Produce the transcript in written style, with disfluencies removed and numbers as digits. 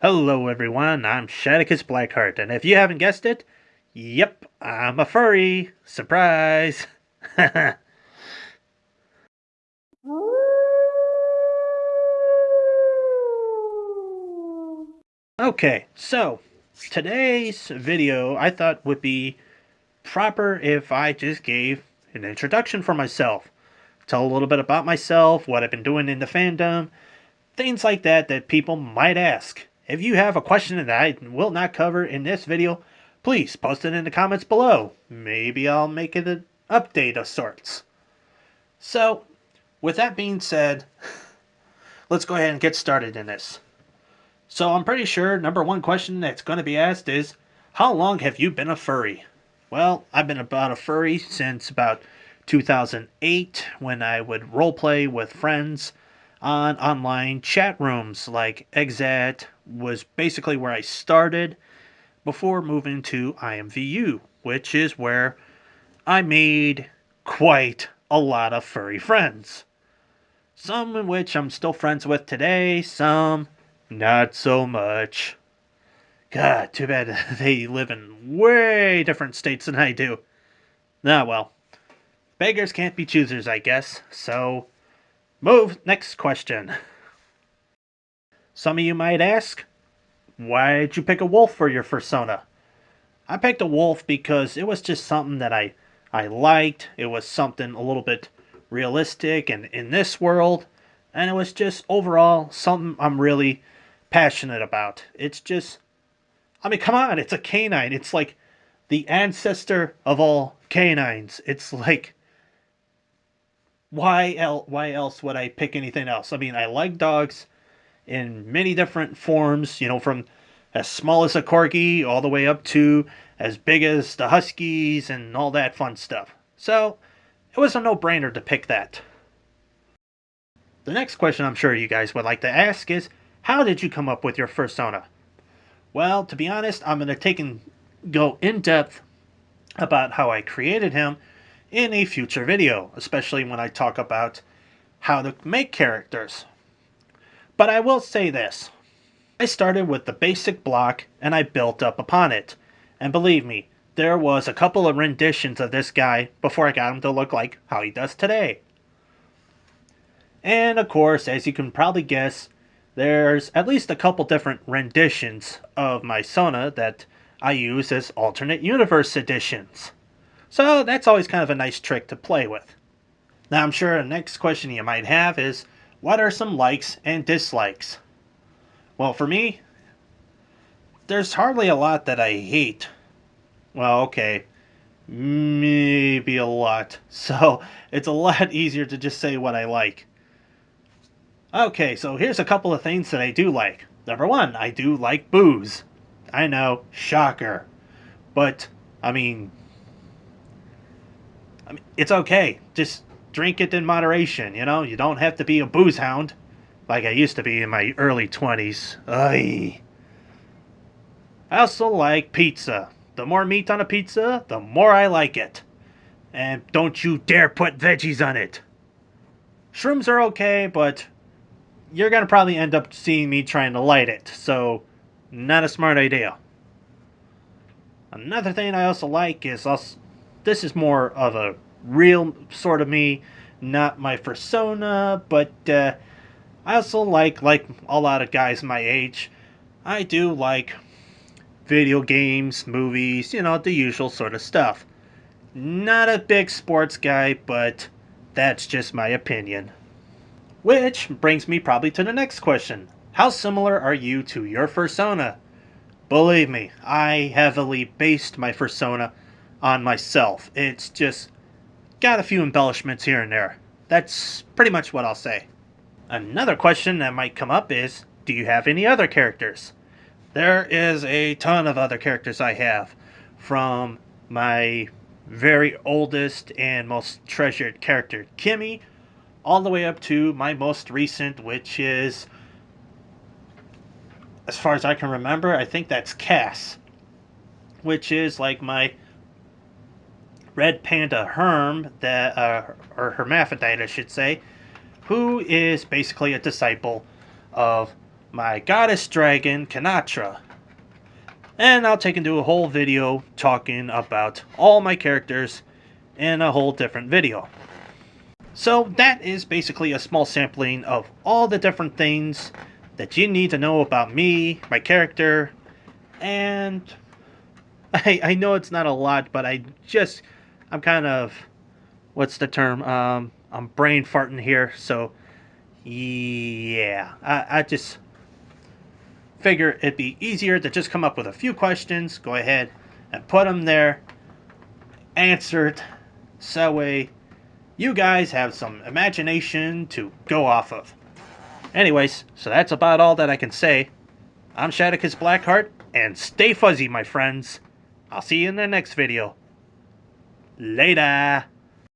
Hello everyone, I'm Shadacus Blackheart, and if you haven't guessed it, yep, I'm a furry. Surprise! Okay, so today's video I thought would be proper if I just gave an introduction for myself. Tell a little bit about myself, what I've been doing in the fandom, things like that that people might ask. If you have a question that I will not cover in this video, please post it in the comments below. Maybe I'll make it an update of sorts. So, with that being said, let's go ahead and get started in this. So I'm pretty sure number one question that's going to be asked is, how long have you been a furry? Well, I've been about a furry since about 2008 when I would roleplay with friends on online chat rooms like Exat was basically where I started before moving to IMVU, which is where I made quite a lot of furry friends. Some in which I'm still friends with today, some not so much. God, too bad they live in way different states than I do. Ah, well. Beggars can't be choosers, I guess. So, next question. Some of you might ask, why did you pick a wolf for your persona? I picked a wolf because it was just something that I liked. It was something a little bit realistic and in this world. And it was just overall something I'm really passionate about. It's just, I mean, come on, it's a canine. It's like the ancestor of all canines. It's like, why else would I pick anything else? I mean, I like dogs in many different forms, you know, from as small as a corgi all the way up to as big as the huskies and all that fun stuff. So, it was a no-brainer to pick that. The next question I'm sure you guys would like to ask is, how did you come up with your persona? Well, to be honest, I'm going to take and go in depth about how I created him in a future video, especially when I talk about how to make characters. But I will say this. I started with the basic block and I built up upon it. And believe me, there was a couple of renditions of this guy before I got him to look like how he does today. And of course, as you can probably guess, there's at least a couple different renditions of my Sona that I use as alternate universe editions. So that's always kind of a nice trick to play with. Now I'm sure the next question you might have is, what are some likes and dislikes? Well, for me, there's hardly a lot that I hate. Well, okay, maybe a lot. So it's a lot easier to just say what I like. Okay, so here's a couple of things that I do like. Number one, I do like booze. I know, shocker. But, I mean, it's okay. Just drink it in moderation, you know? You don't have to be a booze hound like I used to be in my early 20s. Ay. I also like pizza. The more meat on a pizza, the more I like it. And don't you dare put veggies on it. Shrooms are okay, but you're going to probably end up seeing me trying to light it, so not a smart idea. Another thing I also like is this is more of a real sort of me, not my persona, but I also like a lot of guys my age, I do like video games, movies, you know, the usual sort of stuff. Not a big sports guy, but that's just my opinion. Which brings me probably to the next question. How similar are you to your persona? Believe me, I heavily based my persona on myself. It's just got a few embellishments here and there. That's pretty much what I'll say. Another question that might come up is, do you have any other characters? There is a ton of other characters I have, from my very oldest and most treasured character, Kimmy, all the way up to my most recent, which is, as far as I can remember, I think that's Cass, which is like my red panda herm, that, or hermaphrodite, I should say, who is basically a disciple of my goddess dragon, Kanatra. And I'll take into a whole video talking about all my characters in a whole different video. So that is basically a small sampling of all the different things that you need to know about me, my character, and I know it's not a lot, but I'm kind of, what's the term? I'm brain farting here, so yeah, I just figure it'd be easier to just come up with a few questions, go ahead and put them there, answer it, so that way you guys have some imagination to go off of. Anyways, so that's about all that I can say. I'm Shadacus Blackheart, and stay fuzzy, my friends. I'll see you in the next video. Later.